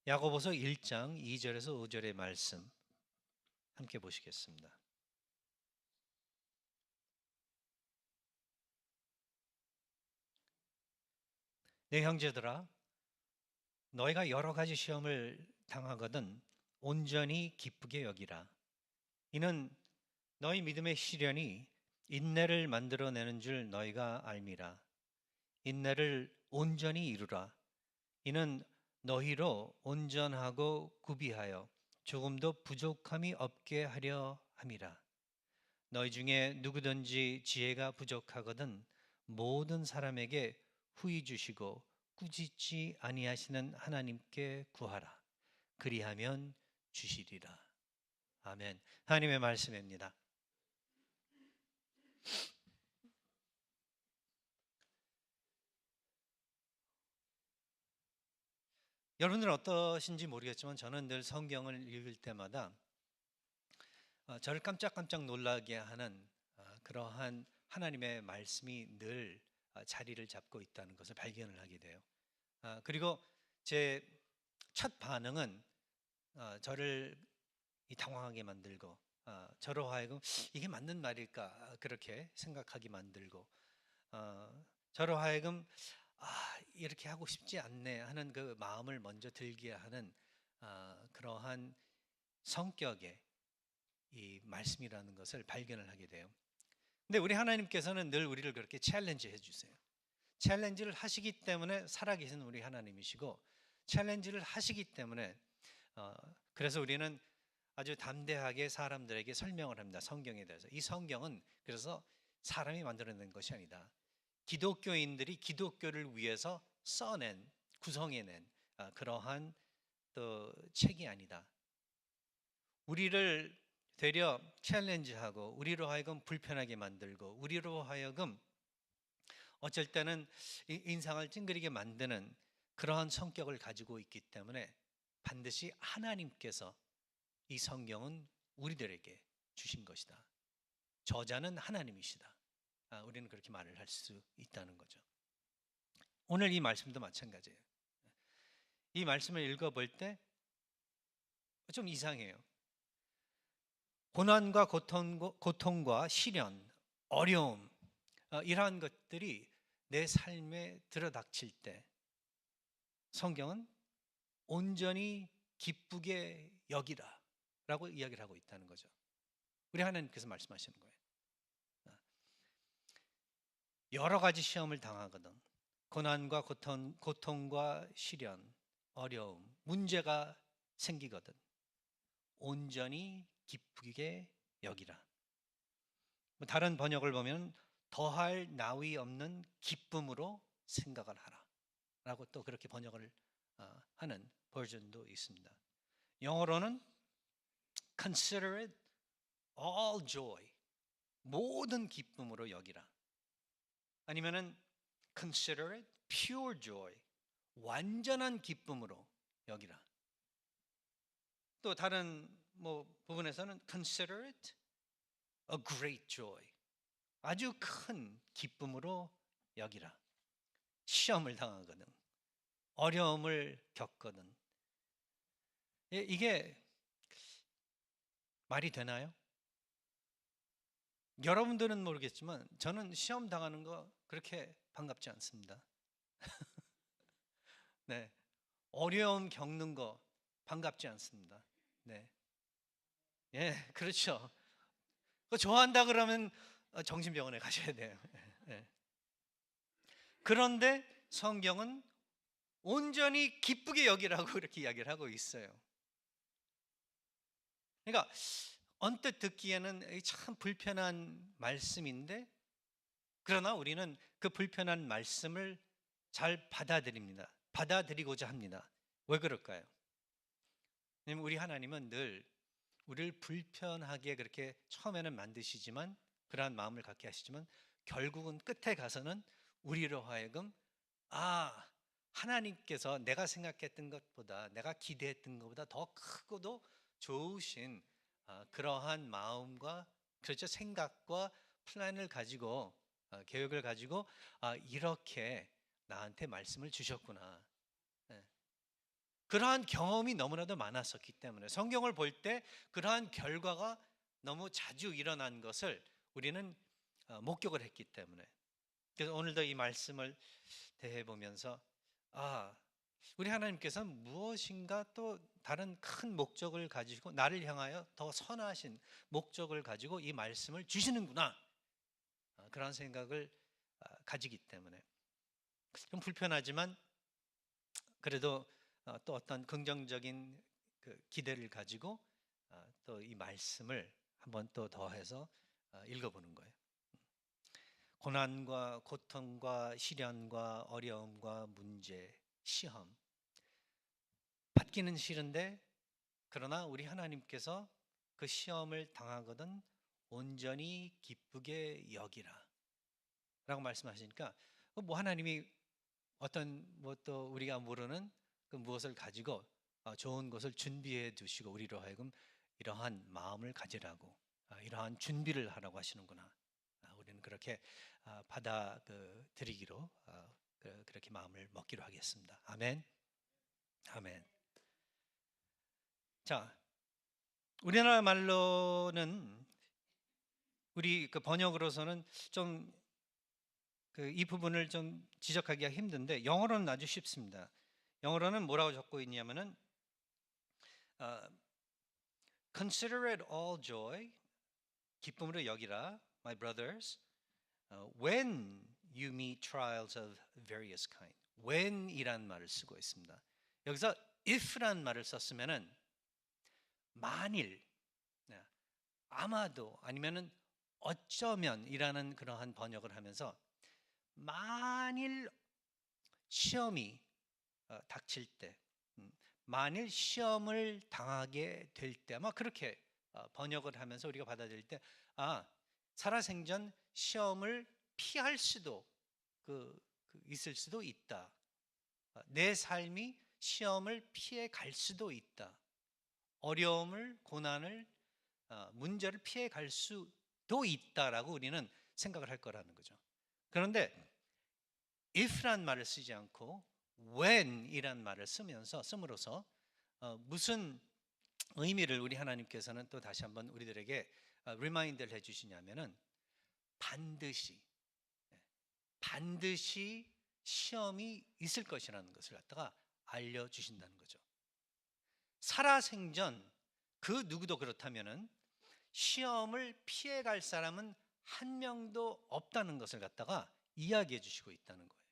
야고보서 1장 2절에서 5절의 말씀 함께 보시겠습니다. 내 형제들아, 너희가 여러 가지 시험을 당하거든 온전히 기쁘게 여기라. 이는 너희 믿음의 시련이 인내를 만들어내는 줄 너희가 알미라. 인내를 온전히 이루라. 이는 너희로 온전하고 구비하여 조금도 부족함이 없게 하려 함이라. 너희 중에 누구든지 지혜가 부족하거든 모든 사람에게 후히 주시고 꾸짖지 아니하시는 하나님께 구하라. 그리하면 주시리라. 아멘. 하나님의 말씀입니다. 여러분들은 어떠신지 모르겠지만 저는 늘 성경을 읽을 때마다 저를 깜짝깜짝 놀라게 하는 그러한 하나님의 말씀이 늘 자리를 잡고 있다는 것을 발견을 하게 돼요. 그리고 제 첫 반응은 저를 당황하게 만들고 저로 하여금 이게 맞는 말일까 그렇게 생각하게 만들고 저로 하여금 이렇게 하고 싶지 않네 하는 그 마음을 먼저 들게 하는 그러한 성격의 이 말씀이라는 것을 발견을 하게 돼요. 근데 우리 하나님께서는 늘 우리를 그렇게 챌린지 해주세요. 챌린지를 하시기 때문에 살아계신 우리 하나님이시고 챌린지를 하시기 때문에 그래서 우리는 아주 담대하게 사람들에게 설명을 합니다. 성경에 대해서. 이 성경은 그래서 사람이 만들어낸 것이 아니다. 기독교인들이 기독교를 위해서 써낸 구성해낸 그러한 또 책이 아니다. 우리를 되려 챌린지하고 우리로 하여금 불편하게 만들고 우리로 하여금 어쩔 때는 인상을 찡그리게 만드는 그러한 성격을 가지고 있기 때문에 반드시 하나님께서 이 성경은 우리들에게 주신 것이다. 저자는 하나님이시다. 우리는 그렇게 말을 할 수 있다는 거죠. 오늘 이 말씀도 마찬가지예요. 이 말씀을 읽어볼 때 좀 이상해요. 고난과 고통과 시련, 어려움 이러한 것들이 내 삶에 들어닥칠 때 성경은 온전히 기쁘게 여기라 라고 이야기를 하고 있다는 거죠. 우리 하나님께서 말씀하시는 거예요. 여러 가지 시험을 당하거든 고난과 고통과 시련, 어려움, 문제가 생기거든 온전히 기쁘게 여기라. 다른 번역을 보면 더할 나위 없는 기쁨으로 생각을 하라 라고 또 그렇게 번역을 하는 버전도 있습니다. 영어로는 consider it all joy, 모든 기쁨으로 여기라. 아니면은 consider it pure joy, 완전한 기쁨으로 여기라. 또 다른 부분에서는 consider it a great joy, 아주 큰 기쁨으로 여기라. 시험을 당하거든, 어려움을 겪거든. 이게 말이 되나요? 여러분들은 모르겠지만 저는 시험 당하는 거 그렇게 반갑지 않습니다. 네, 어려움 겪는 거 반갑지 않습니다. 네, 예, 그렇죠. 그거 좋아한다 그러면 정신병원에 가셔야 돼요. 네. 그런데 성경은 온전히 기쁘게 여기라고 이렇게 이야기를 하고 있어요. 그러니까 언뜻 듣기에는 참 불편한 말씀인데 그러나 우리는 그 불편한 말씀을 잘 받아들입니다. 받아들이고자 합니다. 왜 그럴까요? 왜냐하면 우리 하나님은 늘 우리를 불편하게 그렇게 처음에는 만드시지만 그러한 마음을 갖게 하시지만 결국은 끝에 가서는 우리로 하여금 하나님께서 내가 생각했던 것보다 내가 기대했던 것보다 더 크고도 좋으신 그러한 마음과 그렇죠 생각과 플랜을 가지고 계획을 가지고 이렇게 나한테 말씀을 주셨구나. 그러한 경험이 너무나도 많았었기 때문에 성경을 볼 때 그러한 결과가 너무 자주 일어난 것을 우리는 목격을 했기 때문에, 그래서 오늘도 이 말씀을 대해 보면서 우리 하나님께서는 무엇인가 또 다른 큰 목적을 가지고 나를 향하여 더 선하신 목적을 가지고 이 말씀을 주시는구나, 그런 생각을 가지기 때문에 좀 불편하지만 그래도 또 어떤 긍정적인 그 기대를 가지고 또 이 말씀을 한번 또 더해서 읽어보는 거예요. 고난과 고통과 시련과 어려움과 문제, 시험 받기는 싫은데, 그러나 우리 하나님께서 그 시험을 당하거든 온전히 기쁘게 여기라 라고 말씀하시니까, 뭐 하나님이 어떤 뭐 또 우리가 모르는 그 무엇을 가지고 좋은 것을 준비해 두시고 우리로 하여금 이러한 마음을 가지라고, 이러한 준비를 하라고 하시는구나. 우리는 그렇게 받아 들이기로 그렇게 마음을 먹기로 하겠습니다. 아멘. 아멘. 자, 우리나라 말로는 우리 그 번역으로서는 좀 이 부분을 좀 지적하기가 힘든데 영어로는 아주 쉽습니다. 영어로는 뭐라고 적고 있냐면은 Consider it all joy, 기쁨으로 여기라, my brothers, when you meet trials of various kind. when이란 말을 쓰고 있습니다. 여기서 if란 말을 썼으면은 만일, 아마도 아니면은 어쩌면이라는 그러한 번역을 하면서 만일 시험이 닥칠 때, 만일 시험을 당하게 될 때, 아마 그렇게 번역을 하면서 우리가 받아들일 때, 살아생전 시험을 피할 수도 있을 수도 있다. 내 삶이 시험을 피해 갈 수도 있다. 어려움을, 고난을, 문제를 피해 갈 수도 있다라고 우리는 생각을 할 거라는 거죠. 그런데 if란 말을 쓰지 않고 when이란 말을 씀으로써 무슨 의미를 우리 하나님께서는 또 다시 한번 우리들에게 리마인드를 해주시냐면은 반드시 시험이 있을 것이라는 것을 갖다가 알려주신다는 거죠. 살아생전 그 누구도 그렇다면은 시험을 피해갈 사람은 한 명도 없다는 것을 갖다가 이야기해 주시고 있다는 거예요.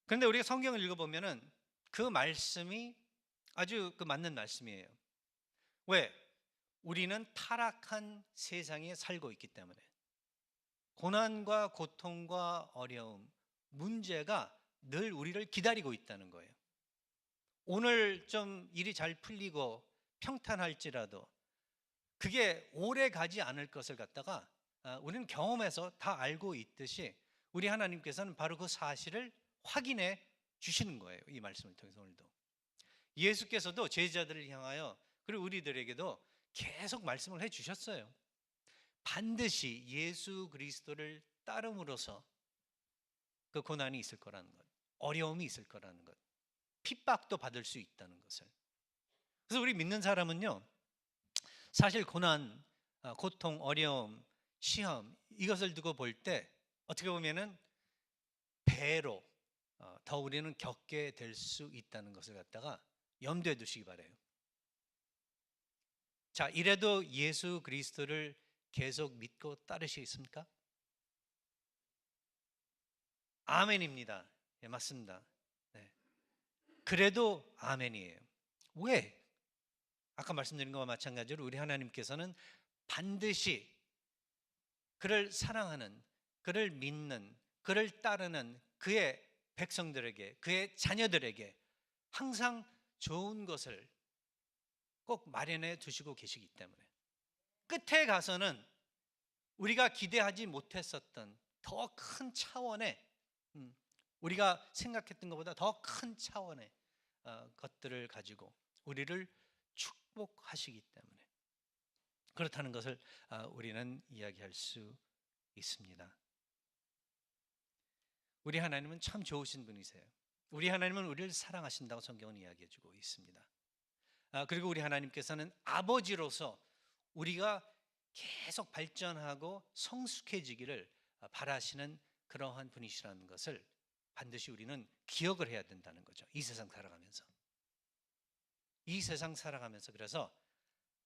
그런데 우리가 성경을 읽어보면은 그 말씀이 아주 맞는 말씀이에요. 왜? 우리는 타락한 세상에 살고 있기 때문에 고난과 고통과 어려움, 문제가 늘 우리를 기다리고 있다는 거예요. 오늘 좀 일이 잘 풀리고 평탄할지라도 그게 오래 가지 않을 것을 갖다가 우리는 경험해서 다 알고 있듯이 우리 하나님께서는 바로 그 사실을 확인해 주시는 거예요. 이 말씀을 통해서 오늘도 예수께서도 제자들을 향하여 그리고 우리들에게도 계속 말씀을 해 주셨어요. 반드시 예수 그리스도를 따름으로써 그 고난이 있을 거라는 것, 어려움이 있을 거라는 것, 핍박도 받을 수 있다는 것을. 그래서 우리 믿는 사람은요, 사실 고난, 고통, 어려움, 시험 이것을 두고 볼 때 어떻게 보면은 배로 더 우리는 겪게 될 수 있다는 것을 갖다가 염두에 두시기 바라요. 자, 이래도 예수 그리스도를 계속 믿고 따르시겠습니까? 아멘입니다. 예, 맞습니다. 네. 그래도 아멘이에요. 왜? 아까 말씀드린 것과 마찬가지로 우리 하나님께서는 반드시 그를 사랑하는, 그를 믿는, 그를 따르는 그의 백성들에게, 그의 자녀들에게 항상 좋은 것을 꼭 마련해 두시고 계시기 때문에 끝에 가서는 우리가 기대하지 못했었던 더 큰 차원의, 우리가 생각했던 것보다 더 큰 차원의 것들을 가지고 우리를 축복하시기 때문에 그렇다는 것을 우리는 이야기할 수 있습니다. 우리 하나님은 참 좋으신 분이세요. 우리 하나님은 우리를 사랑하신다고 성경은 이야기해주고 있습니다. 그리고 우리 하나님께서는 아버지로서 우리가 계속 발전하고 성숙해지기를 바라시는 그러한 분이시라는 것을 반드시 우리는 기억을 해야 된다는 거죠. 이 세상 살아가면서 그래서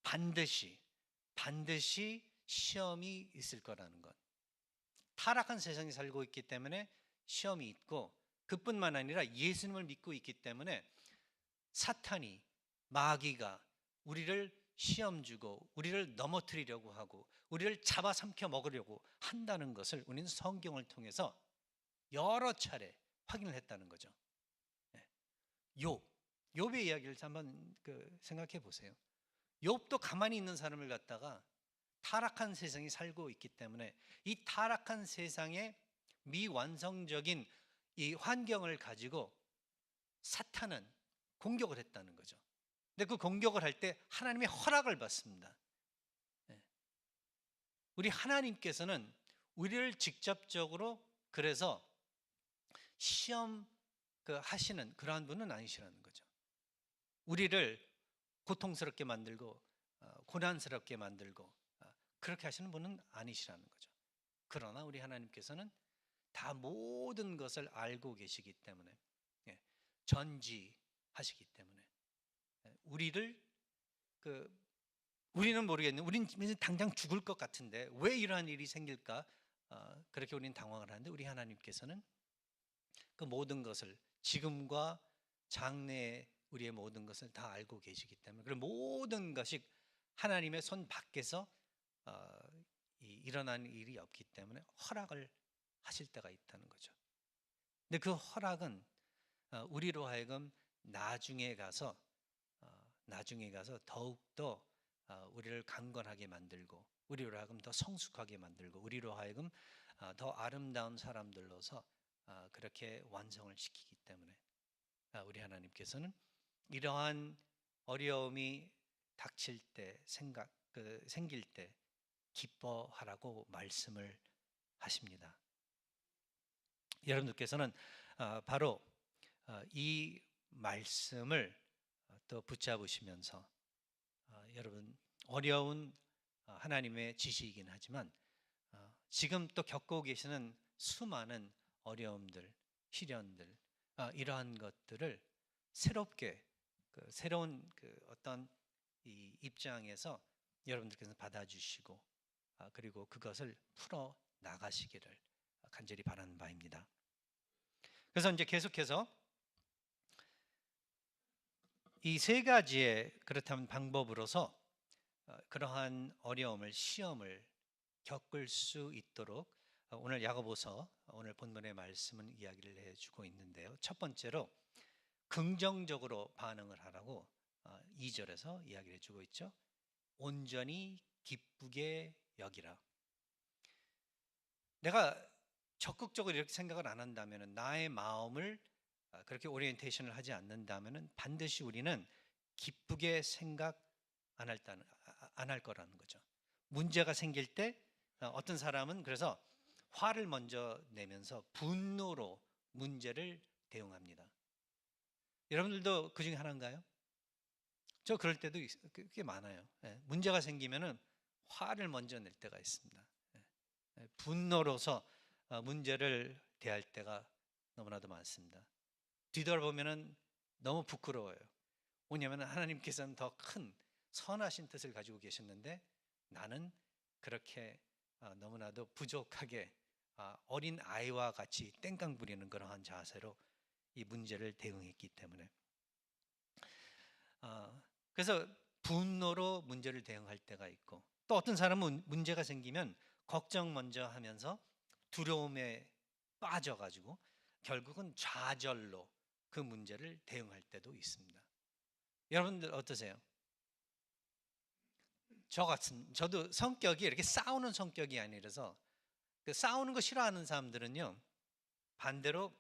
반드시 시험이 있을 거라는 것. 타락한 세상에 살고 있기 때문에 시험이 있고, 그뿐만 아니라 예수님을 믿고 있기 때문에 사탄이, 마귀가 우리를 시험 주고 우리를 넘어뜨리려고 하고 우리를 잡아삼켜 먹으려고 한다는 것을 우리는 성경을 통해서 여러 차례 확인을 했다는 거죠. 욥의 이야기를 한번 생각해 보세요. 욥도 가만히 있는 사람을 갖다가 타락한 세상에 살고 있기 때문에 이 타락한 세상의 미완성적인 이 환경을 가지고 사탄은 공격을 했다는 거죠. 근데 그 공격을 할 때 하나님의 허락을 받습니다. 우리 하나님께서는 우리를 직접적으로 그래서 시험 하시는 그러한 분은 아니시라는 거죠. 우리를 고통스럽게 만들고 고난스럽게 만들고 그렇게 하시는 분은 아니시라는 거죠. 그러나 우리 하나님께서는 다 모든 것을 알고 계시기 때문에, 전지하시기 때문에 우리는 모르겠는데 우리는 당장 죽을 것 같은데 왜 이러한 일이 생길까? 그렇게 우리는 당황을 하는데 우리 하나님께서는 그 모든 것을 지금과 장래의 우리의 모든 것을 다 알고 계시기 때문에, 그리고 모든 것이 하나님의 손 밖에서 일어나는 일이 없기 때문에 허락을 하실 때가 있다는 거죠. 근데 그 허락은 우리로 하여금 나중에 가서 더욱더 우리를 강건하게 만들고 우리로 하여금 더 성숙하게 만들고 우리로 하여금 더 아름다운 사람들로서 그렇게 완성을 시키기 때문에 우리 하나님께서는 이러한 어려움이 닥칠 때 생길 때 기뻐하라고 말씀을 하십니다. 여러분들께서는 바로 이 말씀을 또 붙잡으시면서 여러분 어려운 하나님의 지시이긴 하지만 지금 또 겪고 계시는 수많은 어려움들, 시련들, 이러한 것들을 새롭게 새로운 어떤 이 입장에서 여러분들께서 받아주시고 그리고 그것을 풀어 나가시기를 간절히 바라는 바입니다. 그래서 이제 계속해서 이 세 가지의 그렇다면 방법으로서 그러한 어려움을, 시험을 겪을 수 있도록 오늘 야고보서 오늘 본문의 말씀은 이야기를 해주고 있는데요. 첫 번째로 긍정적으로 반응을 하라고 2절에서 이야기를 해주고 있죠. 온전히 기쁘게 여기라. 내가 적극적으로 이렇게 생각을 안 한다면, 나의 마음을 그렇게 오리엔테이션을 하지 않는다면 반드시 우리는 기쁘게 생각 안 할 거라는 거죠. 문제가 생길 때 어떤 사람은 그래서 화를 먼저 내면서 분노로 문제를 대응합니다. 여러분들도 그 중에 하나인가요? 저 그럴 때도 꽤 많아요. 문제가 생기면은 화를 먼저 낼 때가 있습니다. 분노로서 문제를 대할 때가 너무나도 많습니다. 뒤돌아보면은 너무 부끄러워요. 왜냐하면 하나님께서는 더 큰 선하신 뜻을 가지고 계셨는데 나는 그렇게 너무나도 부족하게 어린 아이와 같이 땡깡 부리는 그러한 자세로 이 문제를 대응했기 때문에 그래서 분노로 문제를 대응할 때가 있고, 또 어떤 사람은 문제가 생기면 걱정 먼저 하면서 두려움에 빠져가지고 결국은 좌절로 그 문제를 대응할 때도 있습니다. 여러분들 어떠세요? 저도 성격이 이렇게 싸우는 성격이 아니라서 싸우는 거 싫어하는 사람들은요 반대로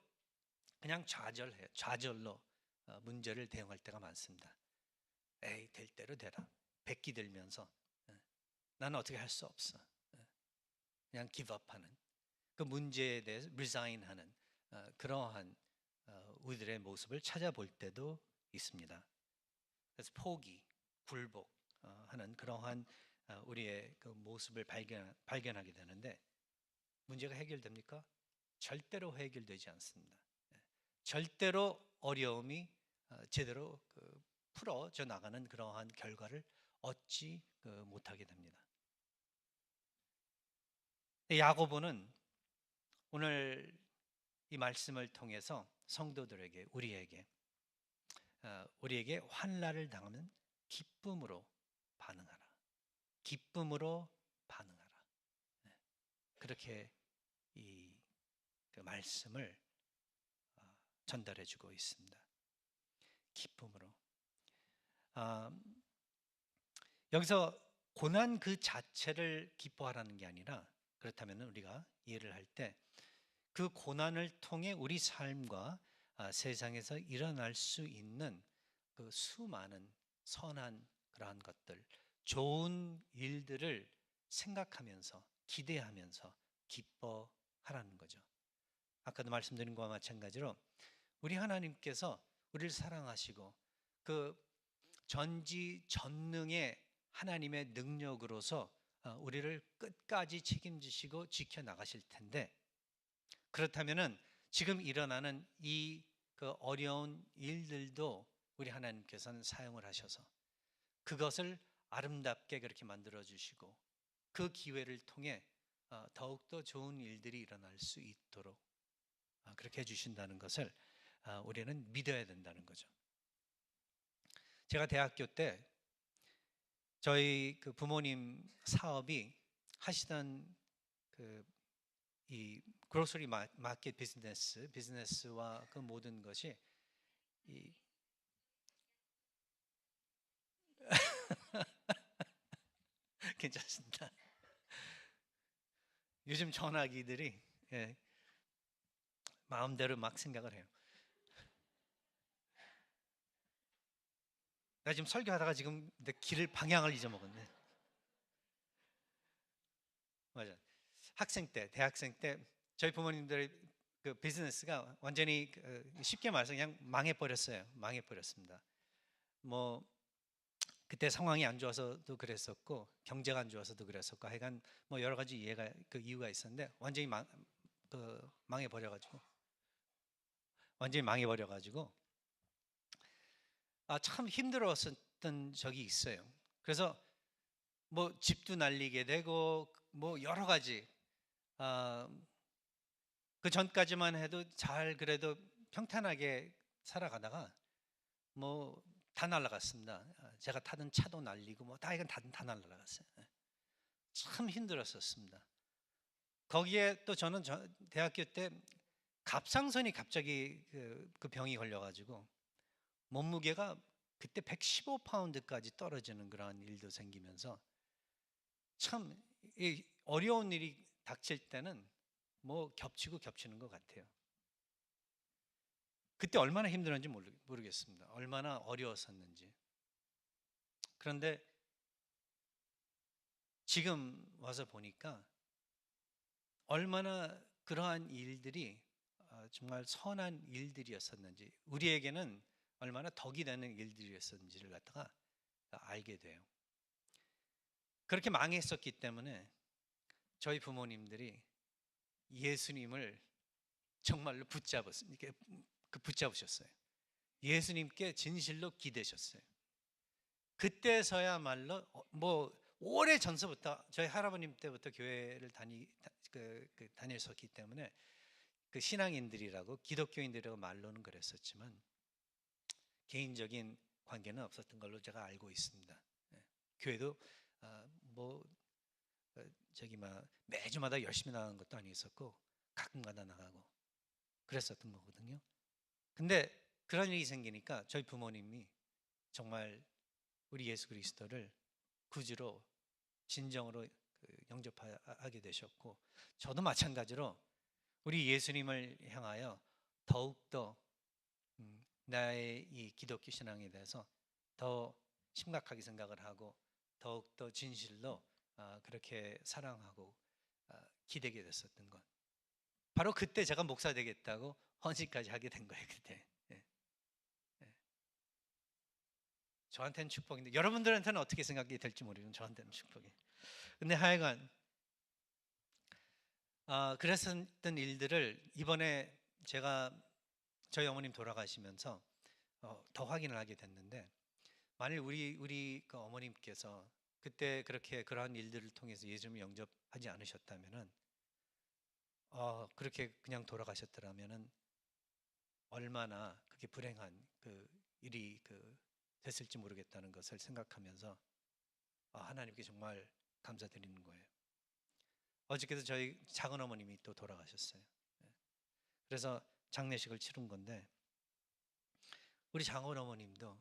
그냥 좌절로 문제를 대응할 때가 많습니다. 에이, 될 대로 되라. 백기 들면서 나는 어떻게 할 수 없어. 그냥 기브업하는, 그 문제에 대해서 리자인하는 그러한 우리들의 모습을 찾아볼 때도 있습니다. 그래서 포기, 굴복 하는 그러한 우리의 그 모습을 발견하게 되는데 문제가 해결됩니까? 절대로 해결되지 않습니다. 절대로 어려움이 제대로 풀어져 나가는 그러한 결과를 얻지 못하게 됩니다. 야고보는 오늘 이 말씀을 통해서 성도들에게 우리에게 환난을 당하면 기쁨으로 반응하라. 기쁨으로 반응하라. 그렇게 그 말씀을 전달해주고 있습니다. 기쁨으로. 여기서 고난 그 자체를 기뻐하라는 게 아니라 그렇다면 우리가 이해를 할 때 그 고난을 통해 우리 삶과 세상에서 일어날 수 있는 그 수많은 선한 그러한 것들, 좋은 일들을 생각하면서 기대하면서 기뻐하라는 거죠. 아까도 말씀드린 것과 마찬가지로 우리 하나님께서 우리를 사랑하시고 그 전지전능의 하나님의 능력으로서 우리를 끝까지 책임지시고 지켜나가실 텐데 그렇다면은 지금 일어나는 이 그 어려운 일들도 우리 하나님께서는 사용을 하셔서 그것을 아름답게 그렇게 만들어 주시고 그 기회를 통해 더욱더 좋은 일들이 일어날 수 있도록 그렇게 해주신다는 것을 우리는 믿어야 된다는 거죠. 제가 대학교 때 저희 그 부모님 사업이 하시던 이 그로서리 마켓 비즈니스와 그 모든 것이 괜찮습니다. 요즘 전화기들이 마음대로 막 생각을 해요. 나 지금 설교하다가 지금 내 길을 방향을 잊어먹었네. 맞아. 대학생 때 저희 부모님들의 그 비즈니스가 완전히 쉽게 말해서 그냥 망해버렸습니다. 뭐 그때 상황이 안 좋아서도 그랬었고 경제가 안 좋아서도 그랬었고 하여간 뭐 여러 가지 이유가 있었는데 망해버려가지고 참 힘들었었던 적이 있어요. 그래서 뭐 집도 날리게 되고 뭐 여러 가지 그 전까지만 해도 잘 그래도 평탄하게 살아가다가 뭐 다 날라갔습니다. 제가 타던 차도 날리고 뭐 다 이건 다 날라갔어요. 참 힘들었었습니다. 거기에 또 저는 대학교 때 갑상선이 갑자기 그 병이 걸려가지고 몸무게가 그때 115파운드까지 떨어지는 그런 일도 생기면서 참 어려운 일이 닥칠 때는 뭐 겹치는 것 같아요. 그때 얼마나 힘들었는지 모르겠습니다. 얼마나 어려웠었는지. 그런데 지금 와서 보니까 얼마나 그러한 일들이 정말 선한 일들이었었는지 우리에게는 얼마나 덕이 되는 일들이었었는지를 갖다가 알게 돼요. 그렇게 망했었기 때문에 저희 부모님들이 예수님을 정말로 붙잡으셨어요. 예수님께 진실로 기대셨어요. 그때서야말로 뭐 오래 전서부터 저희 할아버님 때부터 교회를 다녔었기 때문에 그 신앙인들이라고 기독교인들이라고 말로는 그랬었지만 개인적인 관계는 없었던 걸로 제가 알고 있습니다. 교회도 매주마다 열심히 나가는 것도 아니었었고 가끔가다 나가고 그랬었던 거거든요. 근데 그런 일이 생기니까 저희 부모님이 정말 우리 예수 그리스도를 구주로 진정으로 영접하게 되셨고 저도 마찬가지로 우리 예수님을 향하여 더욱더 나의 이 기독교 신앙에 대해서 더 심각하게 생각을 하고 더욱더 진실로 그렇게 사랑하고 기대게 됐었던 것. 바로 그때 제가 목사 되겠다고 헌신까지 하게 된 거예요. 그때. 예. 예. 저한테는 축복인데 여러분들한테는 어떻게 생각이 될지 모르지만 저한테는 축복이에요. 근데 하여간 그랬었던 일들을 이번에 제가 저희 어머님 돌아가시면서 더 확인을 하게 됐는데, 만일 우리 그 어머님께서 그때 그렇게 그러한 일들을 통해서 예수님을 영접하지 않으셨다면은, 그렇게 그냥 돌아가셨더라면은 얼마나 그게 불행한 그 일이 됐을지 모르겠다는 것을 생각하면서 하나님께 정말 감사드리는 거예요. 어저께도 저희 작은 어머님이 또 돌아가셨어요. 예. 그래서 장례식을 치른 건데, 우리 작은 어머님도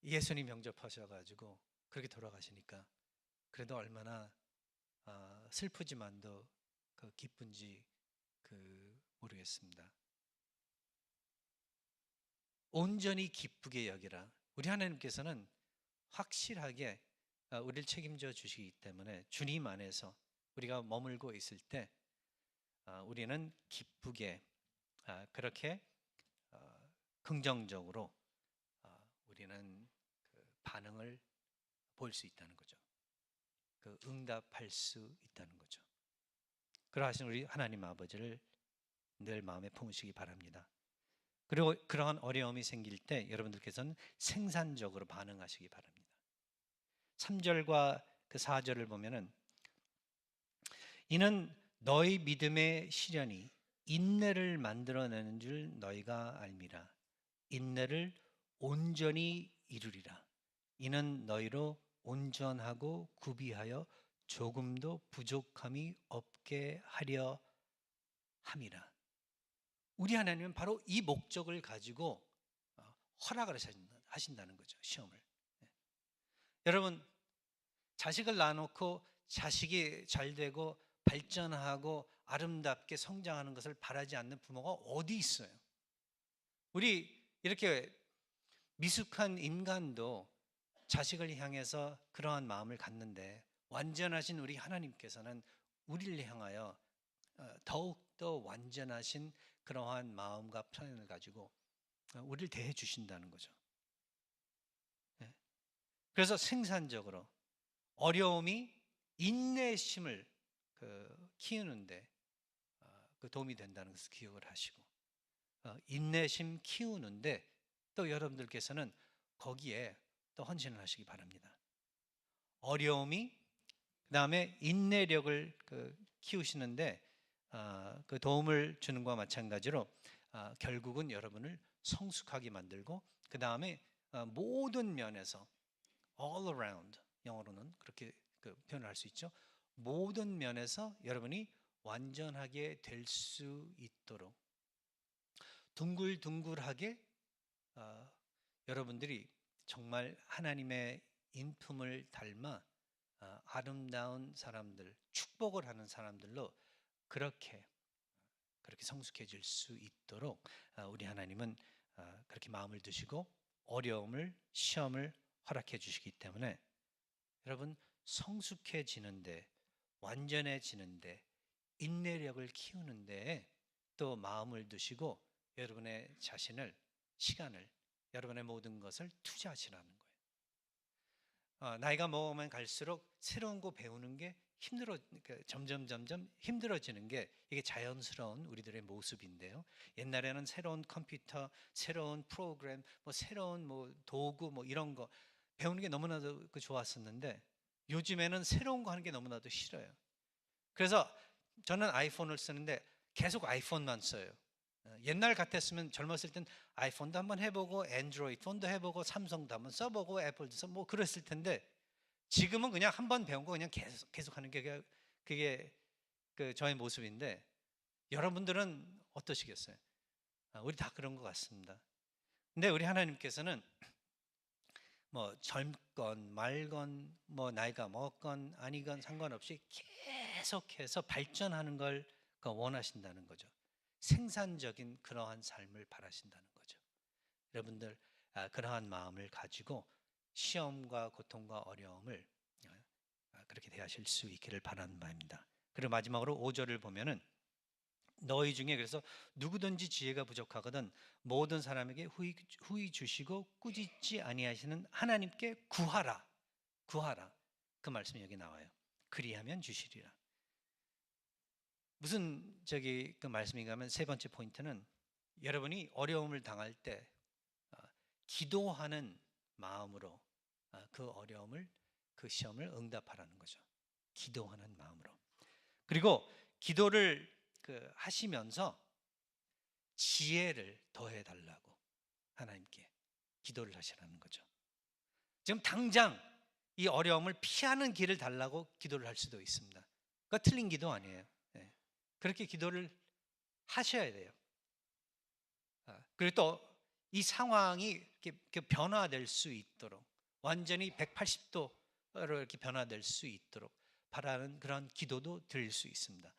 예수님 영접하셔가지고 그렇게 돌아가시니까 그래도 얼마나 슬프지만도 기쁜지 모르겠습니다. 온전히 기쁘게 여기라. 우리 하나님께서는 확실하게 우리를 책임져 주시기 때문에 주님 안에서 우리가 머물고 있을 때 우리는 기쁘게 그렇게 긍정적으로 우리는 반응을 볼 수 있다는 거죠. 응답할 수 있다는 거죠. 그러하신 우리 하나님 아버지를 늘 마음에 품으시기 바랍니다. 그리고 그러한 어려움이 생길 때 여러분들께서는 생산적으로 반응하시기 바랍니다. 3절과 4절을 보면은, 이는 너희 믿음의 시련이 인내를 만들어내는 줄 너희가 알미라. 인내를 온전히 이루리라. 이는 너희로 온전하고 구비하여 조금도 부족함이 없게 하려 함이라. 우리 하나님은 바로 이 목적을 가지고 허락을 하신다는 거죠. 시험을. 여러분, 자식을 낳아놓고 자식이 잘 되고 발전하고 아름답게 성장하는 것을 바라지 않는 부모가 어디 있어요? 우리 이렇게 미숙한 인간도 자식을 향해서 그러한 마음을 갖는데, 완전하신 우리 하나님께서는 우리를 향하여 더욱더 완전하신 그러한 마음과 편을 가지고 우리를 대해 주신다는 거죠. 그래서 생산적으로 어려움이 인내심을 키우는데 도움이 된다는 것을 기억을 하시고, 인내심 키우는데 또 여러분들께서는 거기에 또 헌신을 하시기 바랍니다. 어려움이 그다음에 인내력을 키우시는데 그 도움을 주는 것과 마찬가지로 결국은 여러분을 성숙하게 만들고, 그 다음에 모든 면에서 all around, 영어로는 그렇게 표현을 할 수 있죠. 모든 면에서 여러분이 완전하게 될 수 있도록 둥글둥글하게 여러분들이 정말 하나님의 인품을 닮아 아름다운 사람들, 축복을 하는 사람들로 그렇게 성숙해질 수 있도록 우리 하나님은 그렇게 마음을 두시고 어려움을, 시험을 허락해 주시기 때문에 여러분, 성숙해지는데, 완전해지는데, 인내력을 키우는데 또 마음을 두시고 여러분의 자신을, 시간을, 여러분의 모든 것을 투자하시라는 거예요. 나이가 먹으면 갈수록 새로운 거 배우는 게 점점 힘들어지는 게 이게 자연스러운 우리들의 모습인데요. 옛날에는 새로운 컴퓨터, 새로운 프로그램, 새로운 도구 이런 거 배우는 게 너무나도 좋았었는데, 요즘에는 새로운 거 하는 게 너무나도 싫어요. 그래서 저는 아이폰을 쓰는데 계속 아이폰만 써요. 옛날 같았으면 젊었을 땐 아이폰도 한번 해보고 안드로이드 폰도 해보고 삼성도 한번 써보고 애플도 써보고 그랬을 텐데, 지금은 그냥 한번 배운 거 그냥 계속 하는 게 그게 저의 모습인데, 여러분들은 어떠시겠어요? 우리 다 그런 것 같습니다. 근데 우리 하나님께서는 젊건 말건 나이가 먹건 아니건 상관없이 계속해서 발전하는 걸 원하신다는 거죠. 생산적인 그러한 삶을 바라신다는 거죠. 여러분들 그러한 마음을 가지고 시험과 고통과 어려움을 그렇게 대하실 수 있기를 바라는 바입니다. 그리고 마지막으로 5절을 보면은, 너희 중에 그래서 누구든지 지혜가 부족하거든 모든 사람에게 후히 주시고 꾸짖지 아니하시는 하나님께 구하라. 구하라. 그 말씀이 여기 나와요. 그리하면 주시리라. 무슨 그 말씀인가 하면 세 번째 포인트는 여러분이 어려움을 당할 때 기도하는 마음으로 그 어려움을, 그 시험을 응답하라는 거죠. 기도하는 마음으로. 그리고 기도를 하시면서 지혜를 더해 달라고 하나님께 기도를 하시라는 거죠. 지금 당장 이 어려움을 피하는 길을 달라고 기도를 할 수도 있습니다. 그거 틀린 기도 아니에요. 그렇게 기도를 하셔야 돼요. 그리고 또 이 상황이 이렇게 변화될 수 있도록, 완전히 180도로 이렇게 변화될 수 있도록 바라는 그런 기도도 드릴 수 있습니다.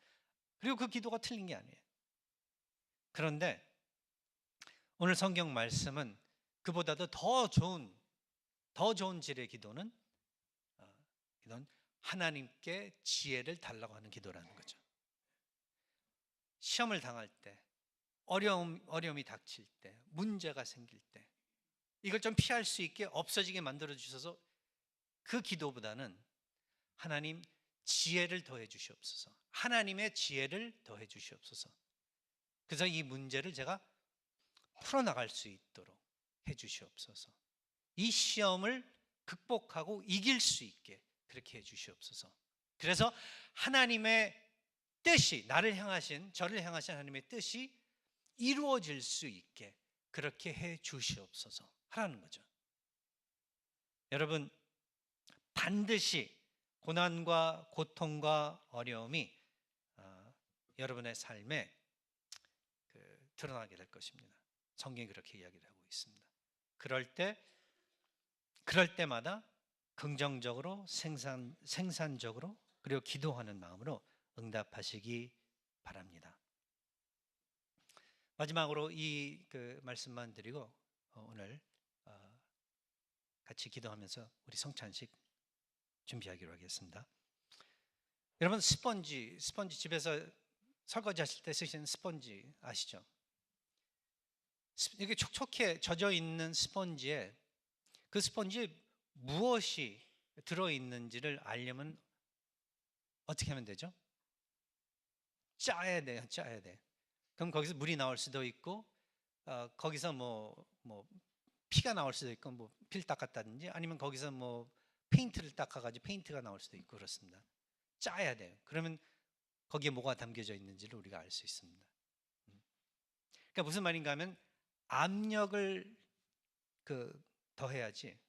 그리고 그 기도가 틀린 게 아니에요. 그런데 오늘 성경 말씀은 그보다도 더 좋은 질의 기도는 하나님께 지혜를 달라고 하는 기도라는 거죠. 시험을 당할 때, 어려움이 닥칠 때, 문제가 생길 때, 이걸 좀 피할 수 있게 없어지게 만들어 주셔서 그 기도보다는 하나님 지혜를 더해 주시옵소서. 하나님의 지혜를 더해 주시옵소서. 그래서 이 문제를 제가 풀어나갈 수 있도록 해 주시옵소서. 이 시험을 극복하고 이길 수 있게 그렇게 해 주시옵소서. 그래서 하나님의 뜻이, 저를 향하신 하나님의 뜻이 이루어질 수 있게 그렇게 해 주시옵소서 하라는 거죠. 여러분, 반드시 고난과 고통과 어려움이 여러분의 삶에 드러나게 될 것입니다. 성경이 그렇게 이야기를 하고 있습니다. 그럴 때마다 긍정적으로 생산적으로 그리고 기도하는 마음으로 응답하시기 바랍니다. 마지막으로 이 말씀만 드리고 오늘 같이 기도하면서 우리 성찬식 준비하기로 하겠습니다. 여러분 스펀지 집에서 설거지 하실 때 쓰시는 스펀지 아시죠? 이렇게 촉촉해 젖어 있는 스펀지에 그 스펀지에 무엇이 들어있는지를 알려면 어떻게 하면 되죠? 짜야 돼. 그럼 거기서 물이 나올 수도 있고 거기서 뭐 피가 나올 수도 있고 뭐 피를 닦았다든지 아니면 거기서 뭐 페인트를 닦아가지고 페인트가 나올 수도 있고 그렇습니다. 짜야 돼요. 그러면 거기에 뭐가 담겨져 있는지를 우리가 알 수 있습니다. 그러니까 무슨 말인가 하면 압력을 더해야지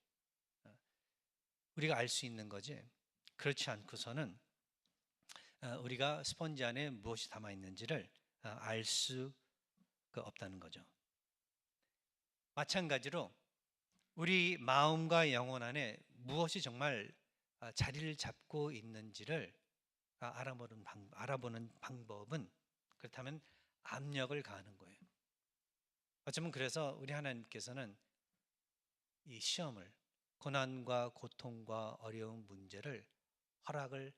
우리가 알 수 있는 거지. 그렇지 않고서는 우리가 스펀지 안에 무엇이 담아 있는지를 알 수 없다는 거죠. 마찬가지로 우리 마음과 영혼 안에 무엇이 정말 자리를 잡고 있는지를 알아보는 방법은 그렇다면 압력을 가하는 거예요. 어쩌면 그래서 우리 하나님께서는 이 시험을, 고난과 고통과 어려운 문제를 허락을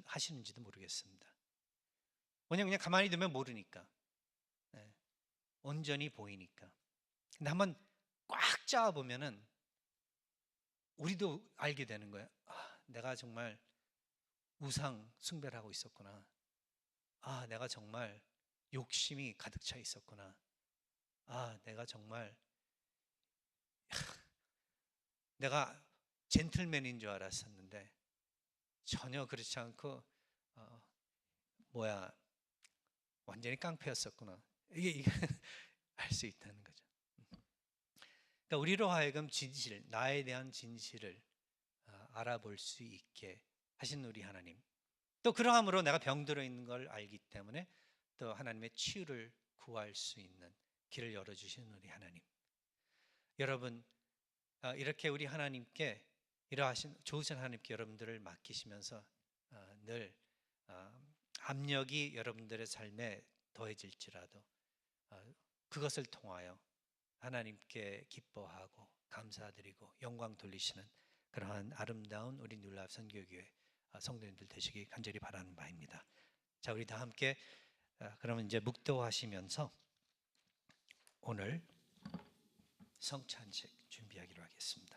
하시는지도 모르겠습니다. 왜냐하면 그냥 가만히 두면 모르니까, 온전히 보이니까. 근데 한번 꽉 잡아보면은 우리도 알게 되는 거예요. 내가 정말 우상 숭배를 하고 있었구나. 내가 정말 욕심이 가득 차 있었구나. 내가 정말 내가 젠틀맨인 줄 알았었는데 전혀 그렇지 않고 완전히 깡패였었구나. 이게 알 수 있다는 거죠. 그러니까 우리로 하여금 나에 대한 진실을 알아볼 수 있게 하신 우리 하나님. 또 그러함으로 내가 병들어 있는 걸 알기 때문에 또 하나님의 치유를 구할 수 있는 길을 열어주신 우리 하나님. 여러분 이렇게 우리 하나님께 이러하신 좋으신 하나님께 여러분들을 맡기시면서 늘 압력이 여러분들의 삶에 더해질지라도 그것을 통하여 하나님께 기뻐하고 감사드리고 영광 돌리시는 그러한 아름다운 우리 뉴라이프 선교교회 성도님들 되시기 간절히 바라는 바입니다. 자, 우리 다 함께 그러면 이제 묵도하시면서 오늘 성찬식 준비하기로 하겠습니다.